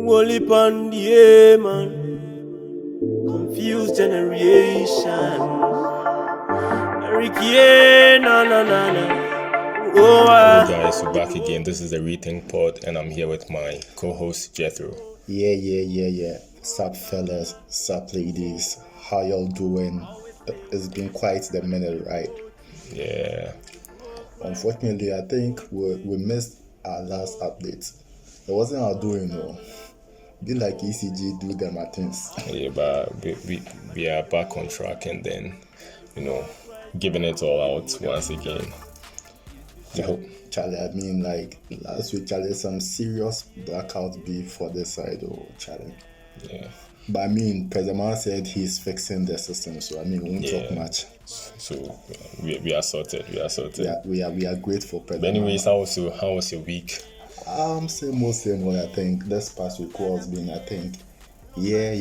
Only pon the air, man. Confused generation. Ricky, na. Oh, Hello guys, we're back again. This is the Rethink Pod, and I'm here with my co-host Jethro. Yeah. Sup fellas, sup ladies, how y'all doing? It's been quite the minute, right? Yeah. Unfortunately, I think we missed our last update. It wasn't our doing, though. Be like ECG do them at things. Yeah, but we are back on track, and then, giving it all out once again. Charlie, I mean, like last week, Charlie, some serious blackout beef for this side, Charlie. Yeah. But I mean, President said he's fixing the system, so I mean, we won't talk much. So we are sorted. Yeah, we are grateful, President. But anyways, how was your week? Same old. I think this past week was been. I think, yeah.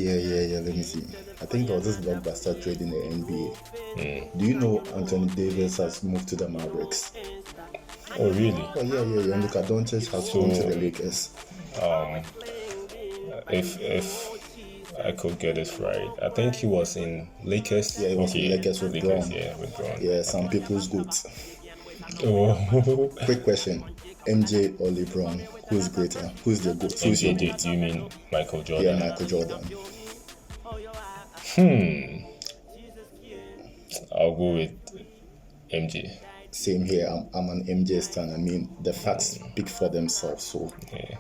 Let me see. I think there was this blockbuster trade in the NBA. Do you know Anthony Davis has moved to the Mavericks? Oh really? Oh yeah. And look at Doncic has gone to the Lakers. If I could get this right, I think he was in Lakers. Yeah, he was in Lakers with Braun. Yeah, with Braun. Yeah, some people's goods. Oh. Quick question: MJ or LeBron? Who's greater? Who's the goat? Who's your goat? Do you mean Michael Jordan? Yeah, Michael Jordan. I'll go with MJ. Same here. I'm an MJ stan. I mean, the facts speak for themselves. So yeah,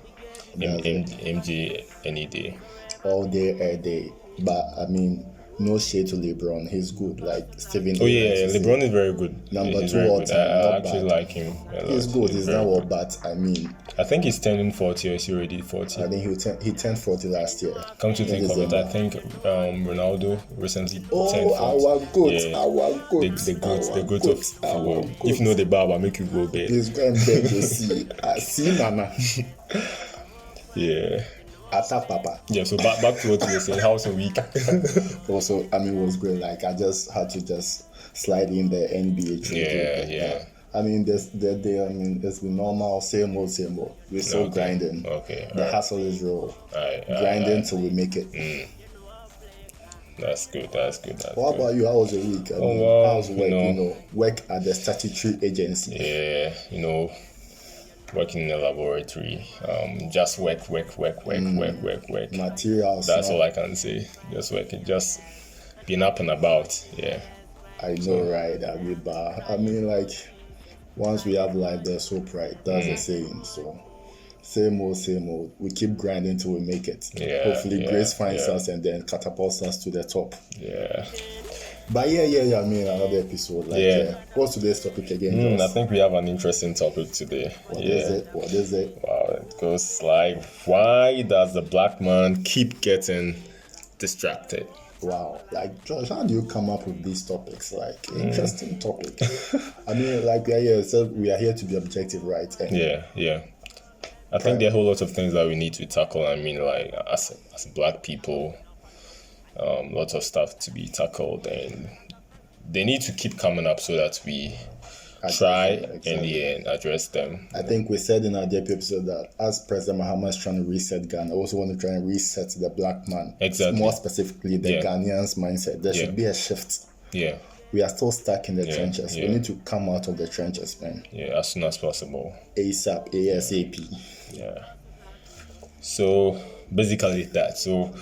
MJ any day. All day, every day. But I mean, no shade to LeBron. He's good. Like Steven. Oh yeah, LeBron is very good. Number he's 2 all time. I actually like him a lot. He's good. He's not all bad. I mean, I think he's turning 40 or is he already 40? I think he turned 40 last year. Come to think of it, I think Ronaldo recently turned 40. Our goat. The goat of football. If you know the barber, make you go bed. He's going bed to see. I see Nana. Yeah. Attack Papa. Yeah, so back to what you were saying. How was your week? Also, I mean, it was great. Like, I just had to just slide in the NBA trade. Yeah. I mean, it's been normal, same old. We're still grinding. Okay. The hustle is real. Grinding till we make it. That's good. What about you? How was your week? How's work? Work at the statutory agency. Yeah, working in a laboratory, just work. Materials. That's all I can say. Just working, just being up and about. Yeah. I know, right? I mean, like, once we have life, there's hope, right? That's the saying. So, same old. We keep grinding till we make it. Yeah. Hopefully, grace finds us and then catapults us to the top. Yeah. But yeah. I mean, another episode. What's today's topic again? I think we have an interesting topic today. What is it? Wow, it goes like, why does the black man keep getting distracted? Wow, like Josh, how do you come up with these topics? Like, interesting topic. I mean, like we are here to be objective, right? And yeah. I think there are a whole lot of things that we need to tackle. I mean, like as black people, lots of stuff to be tackled, and they need to keep coming up so that we try in the end address them. I think we said in our debut episode that as President Mahama is trying to reset Ghana, I also want to try and reset the black man. Exactly. More specifically, the Ghanaians mindset. There should be a shift. Yeah. We are still stuck in the trenches. Yeah. We need to come out of the trenches, man. Yeah, as soon as possible. ASAP. Yeah. So basically that. So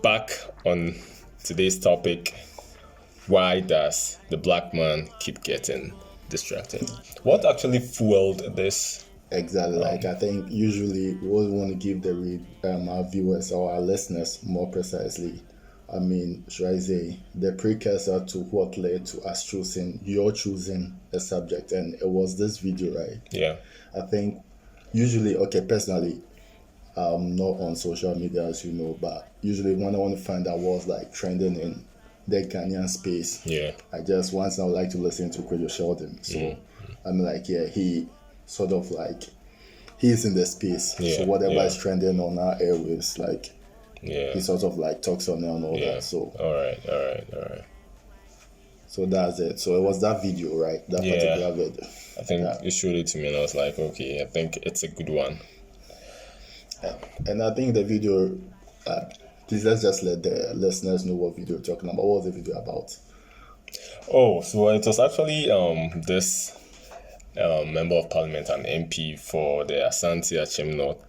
back on today's topic. Why does the black man keep getting distracted? What actually fueled this? Exactly. Like, I think usually we always want to give our viewers or our listeners more precisely. I mean, should I say the precursor to what led to us choosing a subject, and it was this video, right? Yeah. I think usually, personally, I'm not on social media, as you know, but usually when I want to find out what's like trending in the Ghanaian space. Yeah. I just once I would like to listen to Kwejo Sheldon. So I'm like, he sort of like he's in the space. Yeah. So whatever is trending on our airwaves, like he sort of like talks on it and all that. So all right. So that's it. So it was that video, right? That particular video. I think you showed it to me and I was like, okay, I think it's a good one. And I think the video, please let's just let the listeners know what video we're talking about. What was the video about? Oh, so it was actually this member of parliament, an MP for the Asante Achim North,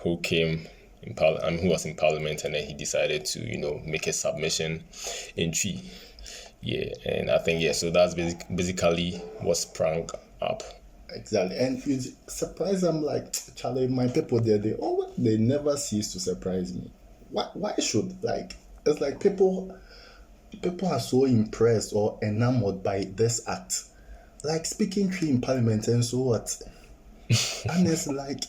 who came who was in parliament, and then he decided to make a submission in Tree. Yeah, and I think so that's basically what sprang up. Exactly, and it's surprised. I'm like, Charlie, my people there, they never cease to surprise me. Why should it's like people are so impressed or enamored by this act, like speaking Tree in parliament, and so what? And it's like,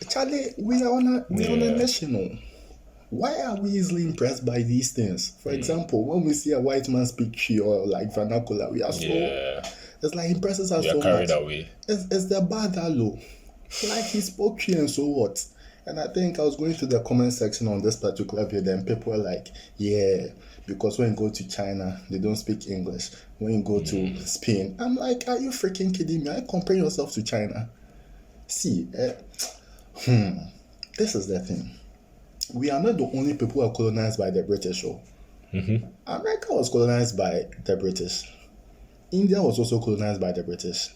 Charlie, we are on a national. Why are we easily impressed by these things? For example, when we see a white man speak Tree or like vernacular, we are so it's like impresses us so much. Carried away. It's the bad low. Like he spoke Tree and so what? And I think I was going to the comment section on this particular video, and people were like, yeah, because when you go to China, they don't speak English. When you go to Spain, I'm like, are you freaking kidding me? Are you comparing yourself to China? See, this is the thing. We are not the only people who are colonized by the British. America was colonized by the British. India was also colonized by the British.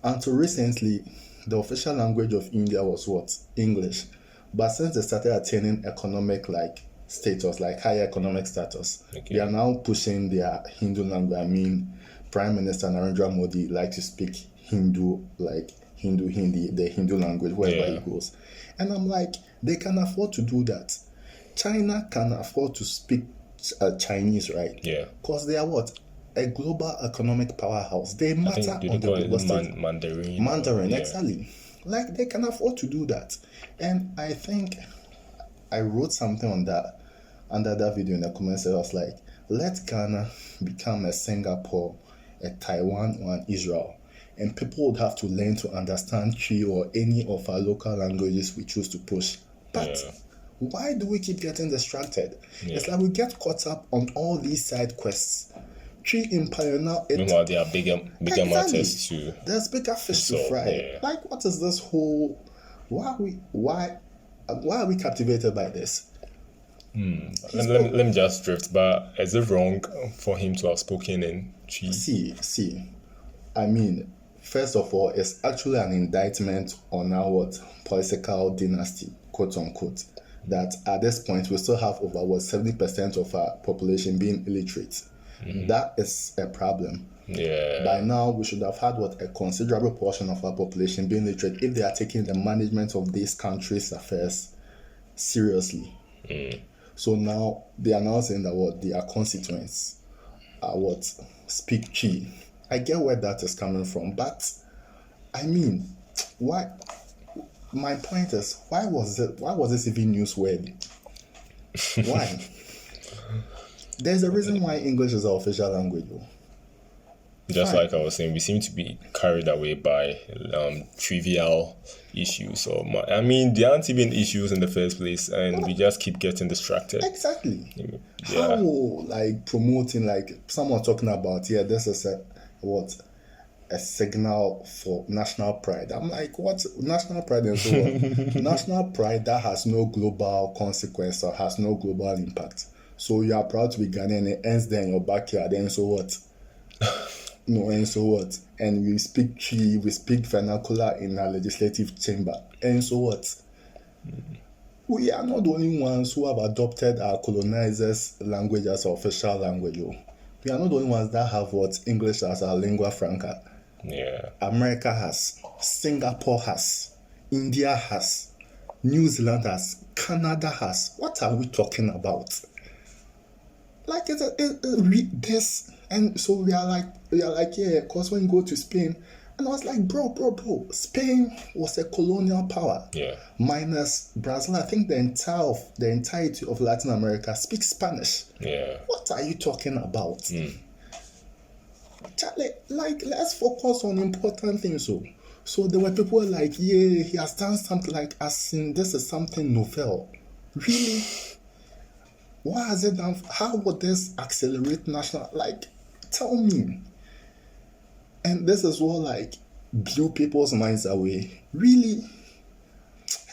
Until recently, the official language of India was what? English. But since they started attaining economic status, higher economic status, they are now pushing their Hindu language. I mean, Prime Minister Narendra Modi likes to speak Hindu, Hindi, the Hindu language, wherever he goes. And I'm like, they can afford to do that. China can afford to speak Chinese, right? Yeah. Because they are what? A global economic powerhouse. They matter on the global stage. Mandarin, exactly. Like, they can afford to do that. And I think I wrote something on that, under that video in the comments. I was like, let Ghana become a Singapore, a Taiwan, or an Israel. And people would have to learn to understand Tree or any of our local languages we choose to push. But why do we keep getting distracted? It's like we get caught up on all these side quests. Tree in Pioneer. Meanwhile, there are bigger matters too. There's bigger fish to fry. Yeah. Like, what is this whole? Why are we captivated by this? Let me just drift. But is it wrong for him to have spoken in Tree? See. I mean, first of all, it's actually an indictment on our political dynasty, quote unquote. That at this point we still have over 70% of our population being illiterate. That is a problem. Yeah. By now, we should have had a considerable portion of our population being literate if they are taking the management of these countries' affairs seriously. So now they are now saying that their constituents are speak Tree. I get where that is coming from, but I mean, why? My point is, why was this even newsworthy? Why? There's a reason why English is our official language. Just like I was saying, we seem to be carried away by trivial issues. I mean, there aren't even issues in the first place, and we just keep getting distracted. Exactly. Yeah. How promoting someone talking about this is a signal for national pride. I'm like, what national pride and so on? National pride that has no global consequence or has no global impact. So you are proud to be Ghanaian, and it ends there in your backyard, and so what? And so what? And we speak Tree, we speak vernacular in our legislative chamber, and so what? We are not the only ones who have adopted our colonizers' language as our official language. We are not the only ones that have English as our lingua franca. Yeah. America has, Singapore has, India has, New Zealand has, Canada has. What are we talking about? This, and so we are like, yeah, because when you go to Spain, and I was like, bro, Spain was a colonial power. Yeah. Minus Brazil, I think the entirety of Latin America speaks Spanish. Yeah. What are you talking about? Charlie, let's focus on important things. So there were people like, yeah, he has done something as in this is something novel. Really? What has it done? How would this accelerate national? Tell me. And this is what blew people's minds away. Really?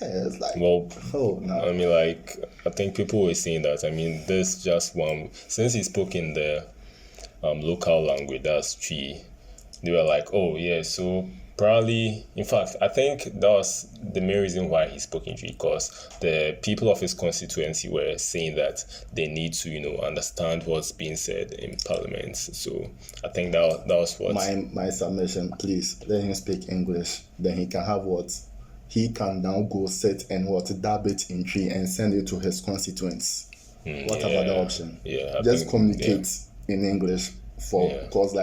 Yeah, it's like, Well, oh no. I mean, like, I think people were saying that. I mean, this just one, since he spoke in the local language, that's Twi, they were like, oh, yeah, so probably, in fact, I think that was the main reason why he spoke in Twi, because the people of his constituency were saying that they need to, understand what's being said in parliament. So I think that was what. My submission, please, let him speak English. Then he can have what? He can now go sit and dab it in Twi and send it to his constituents. What about the option? Yeah, just communicate in English because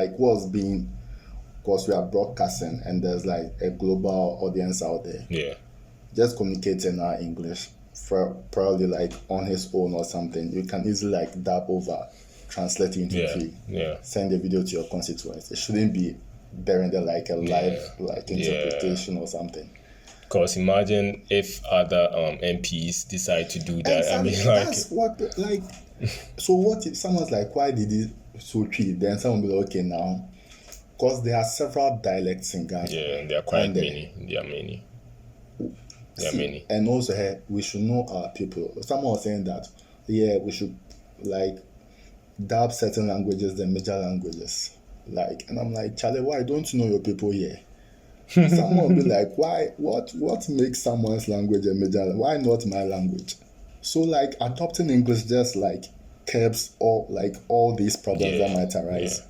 because we are broadcasting and there's like a global audience out there. Yeah. Just communicate in our English, for probably like on his own or something. You can easily like dab over, translate it into Twi. Yeah. Send the video to your constituents. It shouldn't be bearing the like a live interpretation or something. Because imagine if other MPs decide to do that. Exactly. I mean, like, that's what like. So what if someone's like, why did he so Twi? Then someone will be like, okay, now, because there are several dialects in Ghana. Yeah, and there are quite many. There are many. And also, we should know our people. Someone was saying that, we should like dab certain languages, the major languages. Like, and I'm like, Charlie, why don't you know your people here? Someone will be like, why? What makes someone's language a major language? Why not my language? So like adopting English just like curbs all these problems that might arise.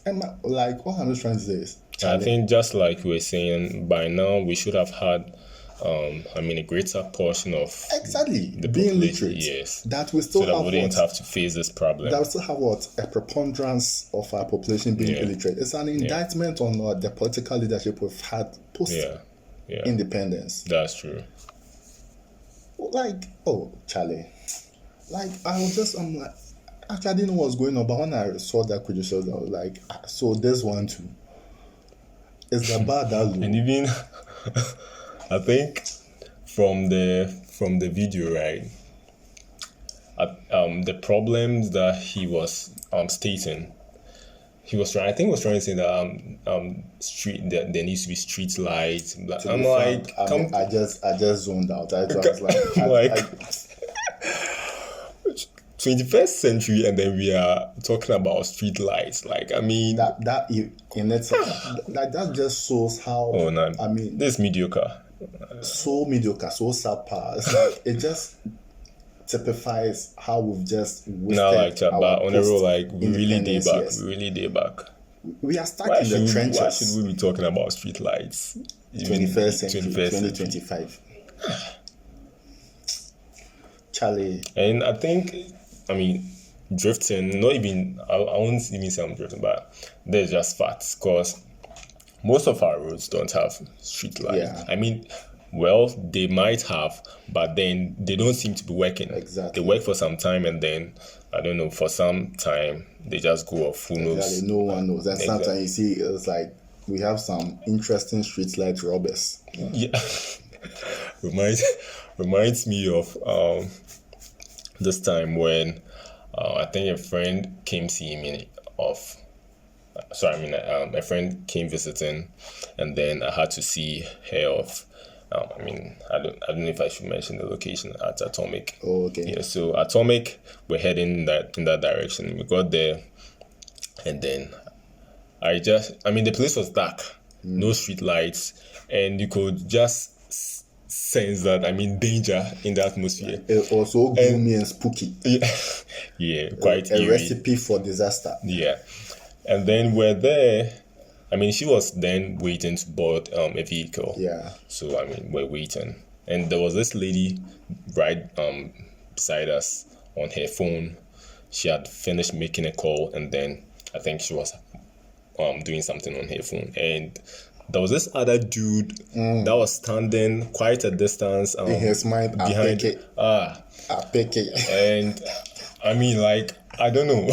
And like what I'm just trying to say is, I think just like we were saying, by now we should have had a greater portion of the population, being literate. Yes. That we still so that we wouldn't have to face this problem. That we still have a preponderance of our population being illiterate. It's an indictment on the political leadership we've had post independence. That's true. Like, Charlie. Like I'm like actually I didn't know what was going on, but when I saw that criticism, I was like, so this one too. Is the bar that low? And even I think from the video, right? The problems that he was stating, he was trying to say that there needs to be street lights. I'm like, I just zoned out. I was like 21st century, and then we are talking about street lights. Like, I mean, that in itself, that just shows how. Oh no! I mean, this is mediocre. So mediocre, so subpar. It's like it just typifies how we've just wasted but on the road, like we really day back. We are stuck in the trenches. Why should we be talking about street lights? 21st century, 2025. Charlie. And I think, drifting, not even, I won't even say I'm drifting, but there's just facts, because most of our roads don't have street lights. Yeah. Well, they might have, but then they don't seem to be working. Exactly. They work for some time, and then, I don't know, for some time, they just go off. Who knows? Exactly. No one knows. And sometimes you see, it's like, we have some interesting street light robbers. Yeah. Reminds me of this time when I think a friend came see me a friend came visiting, and then I had to see her off. I don't know if I should mention the location at Atomic. Oh, okay. Yeah, so Atomic, we're heading in that direction. We got there, and then the place was dark, no street lights, and you could just sense that danger in the atmosphere. It also gloomy and spooky. Yeah, quite a eerie. recipe for disaster. Yeah, and then we're there. She was then waiting to board a vehicle. Yeah. So we're waiting, and there was this lady right beside us on her phone. She had finished making a call, and then I think she was doing something on her phone, and there was this other dude that was standing quite a distance in his mind behind. And I don't know,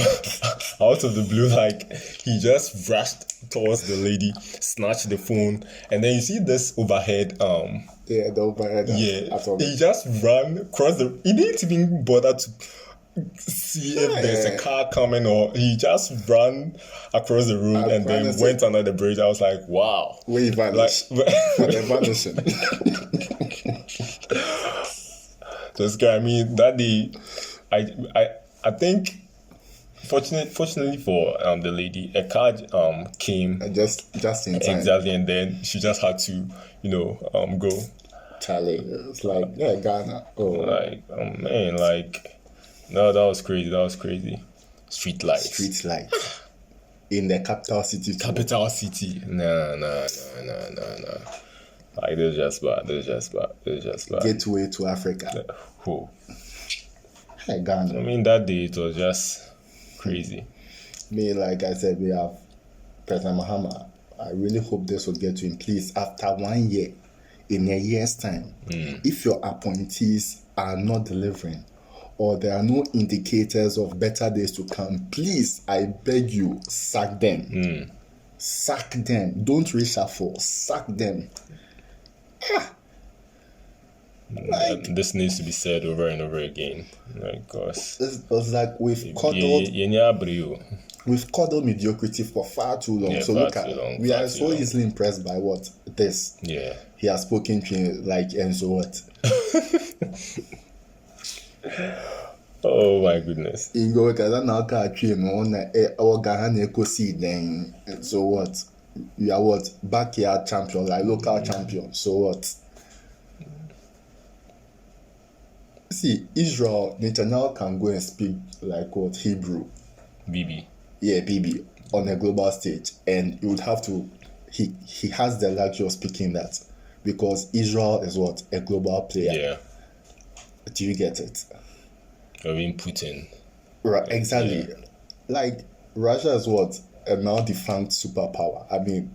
out of the blue, he just rushed towards the lady, snatched the phone, and then you see this overhead. The overhead. Yeah, he just ran across he didn't even bother to see if there's a car coming, or he just ran across the road and then went under the bridge. I was like, wow. Where he vanished. They're vanishing. This guy, I mean, that day, I think, fortunately for the lady, a car came just in time. Exactly, and then she just had to, go. Charlie, it's like, yeah, Ghana. Oh, Like, man, like, no, that was crazy. That was crazy. Street lights. In the capital city. Capital city. Nah. Like, this is just bad. Gateway to Africa. Oh. Hey, Ghana. I mean, that day it was just crazy. Me, like I said, we have President Mahama. I really hope this will get to him. Please, after 1 year, in a year's time, if your appointees are not delivering, or there are no indicators of better days to come, please, I beg you, sack them. Sack them. Don't reshuffle. Sack them. Like, this needs to be said over and over again. Like, gosh. It was like we've coddled mediocrity for far too long. So look at we are so easily impressed by what this. Yeah. He has spoken to like, and so what? Oh my goodness. You go because now can't on our Ghana seed then. So what? You are what? Backyard champion, like local champion. So what? See, Israel, Netanyahu can go and speak like what? Hebrew. BB. Yeah, BB on a global stage, and you would have to. He has the luxury of speaking that because Israel is what? A global player. Yeah. Do you get it? I mean, Putin. Right, exactly. Yeah. Like Russia is what? A now defunct superpower. I mean,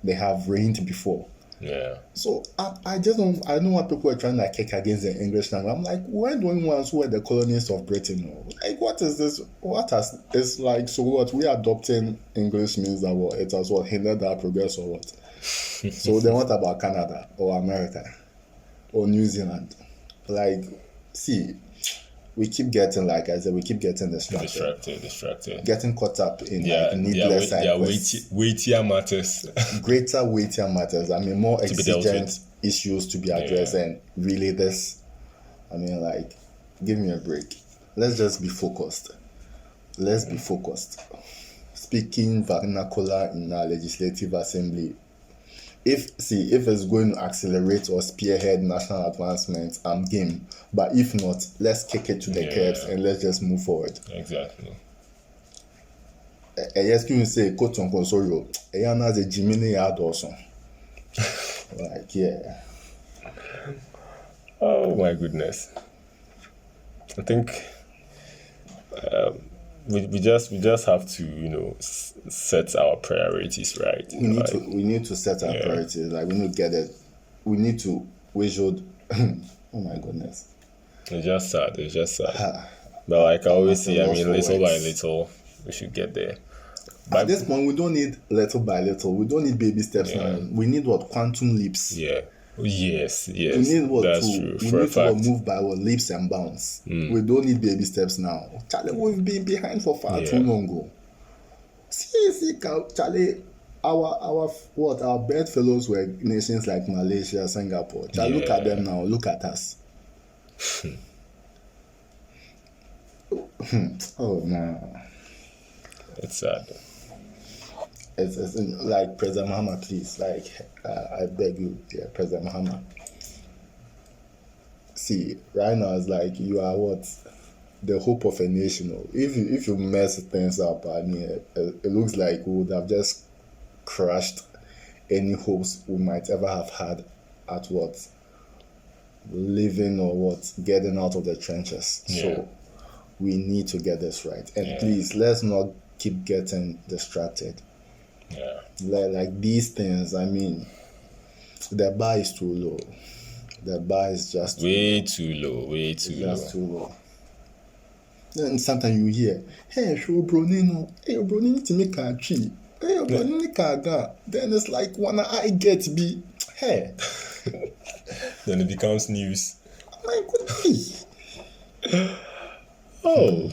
they have reigned before. Yeah. So I just don't. I know what people are trying to kick against the English language. I'm like, why don't ones who were the colonists of Britain know? Like, what is this? It's like, so what? We adopting English means that what? It has what hindered our progress or what? So then what about Canada or America or New Zealand? Like, see, we keep getting, like I said, distracted. Getting caught up in like needless weightier matters. Greater weightier matters. I mean, more exigent issues to be addressed, and really this. I mean, like, give me a break. Let's just be focused. Speaking vernacular in our legislative assembly. If it's going to accelerate or spearhead national advancement, I'm game. But if not, let's kick it to the curbs and let's just move forward. Exactly. Yes, you say quote unquote sorry. Ayana's a Jiminy yard also. Like, yeah. Oh my goodness. I think we just have to set our priorities right. We need to set our priorities. Like, we need to get it. We need to should. Oh my goodness. It's just sad. But like I always say, I mean, little by little, we should get there. At this point, we don't need little by little. We don't need baby steps now. We need what? Quantum leaps. Yeah. Yes. We need what? That's true. We need to move by what? Leaps and bounds. We don't need baby steps now. Charlie, we've been behind for far too long ago. See, Charlie, our bedfellows were nations like Malaysia, Singapore. Charlie, look at them now. Look at us. Oh no. It's sad. It's like President Mahama, please. Like, I beg you, dear President Mahama. See, right now it's like you are what? The hope of a nation. If you mess things up, I mean, it looks like we would have just crushed any hopes we might ever have had at what? Living or what? Getting out of the trenches. Yeah. So we need to get this right. And please, let's not keep getting distracted. Yeah. Like these things, I mean, the bar is too low. The bar is just way too low. Too low. Then sometimes you hear, hey, show Bronino, to make a tree. Hey, Bronino, then it's like, wanna I get be, hey. Then it becomes news. My goodness. Oh.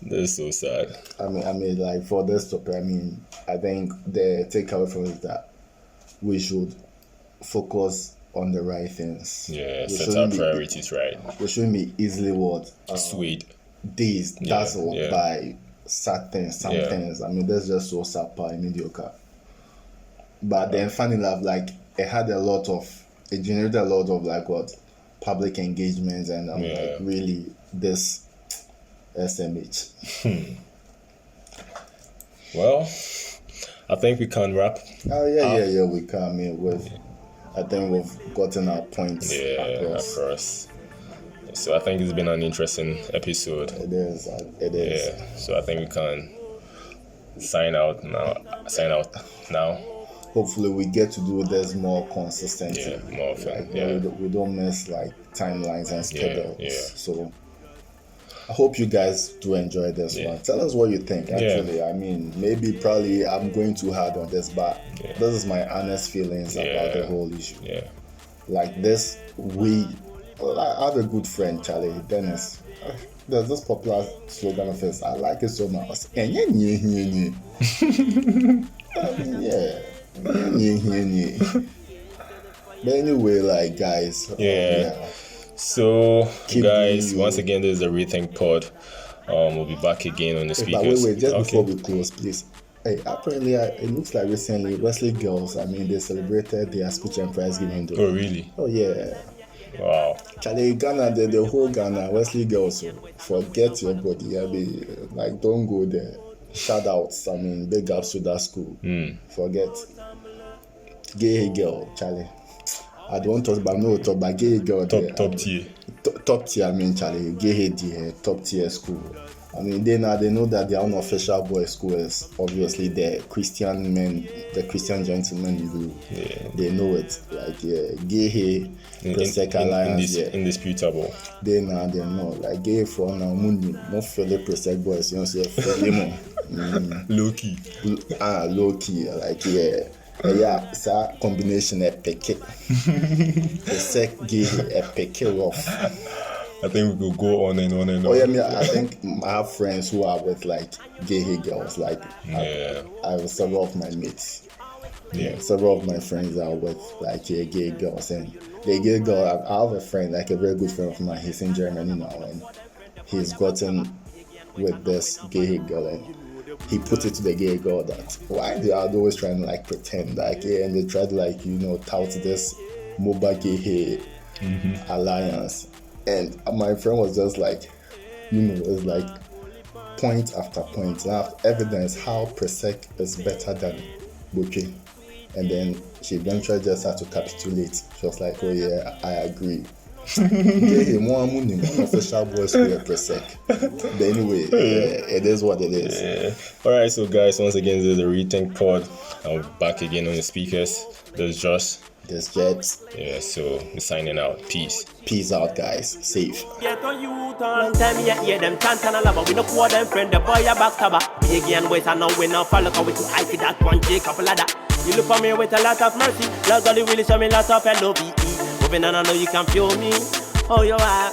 That's so sad. I mean, like for this topic, I think the takeaway from it is that we should focus on the right things. Yeah, we set our priorities right. We shouldn't be easily Swayed. dazzled by sad things, some things. I mean, that's just so subpar and mediocre. But then, funny enough, like it generated a lot of like public engagements and like really this SMH. Well, I think we can wrap. Oh yeah, we can. I mean, I think we've gotten our points across. So I think it's been an interesting episode. It is. Yeah. So I think we can sign out now. Hopefully we get to do this more consistently. Yeah, more often. We don't miss like timelines and schedules. Yeah. So I hope you guys do enjoy this one. Tell us what you think, actually. I mean, probably I'm going too hard on this, but this is my honest feelings about the whole issue. Yeah. Like this, I have a good friend, Charlie, Dennis. There's this popular slogan of his. I like it so much. Ɛnnyɛ. Yeah. But anyway, like guys. So guys, once again, this is the Rethink Pod. We'll be back again on the speakers. But wait, just before we close, please. Hey, apparently, it looks like recently Wesley girls. I mean, they celebrated their speech and prize giving day. Oh really? Oh yeah. Wow. Charlie, Ghana, the whole Ghana Wesley girls. So forget your body. I mean, like don't go there. Shout outs. I mean, big ups to that school. Forget. Gay girl, Charlie. I don't talk about gay girl. Top tier. Top tier, I mean, Charlie. Gay top tier school. I mean, they know that their unofficial boys' school is obviously the Christian men, the Christian gentlemen group. Yeah. They know it. Like, gay alliance. Indisputable. They know. Like, gay for now, no Philip Presec boys, you know, say, Low key. Low key. Like, yeah, it's a combination of peke. Presec, gay, peke rough. I think we could go on and on and on. Oh yeah, I think I have friends who are with like gay girls. Like I have several of my mates. Yeah, several of my friends are with like gay girls, and the gay girl. I have a friend, like a very good friend of mine. He's in Germany now, and he's gotten with this gay girl, and he put it to the gay girl that why they are always trying to like pretend like and they try to like tout this mobile gay alliance. And my friend was just like, it's like point after point. I have evidence how Presec is better than Bouquet. And then she eventually just had to capitulate. She was like, oh yeah, I agree. Official boys school Presec. But anyway, it is what it is. Yeah. Alright, so guys, once again, this is the Rethink Pod. I'm back again on the speakers. There's Josh. There's Jets. Yeah, so we're signing out. Peace. Peace out, guys. Safe. Long time them chant and a lover. We no poor them friend, the boy a backstabber. Big and boys are now we now follow cause we too icy that one Jacob ladder. You look for me with a lot of mercy. Lord God, you really show me lots of love. Moving on, I know you can feel me. Oh, you are.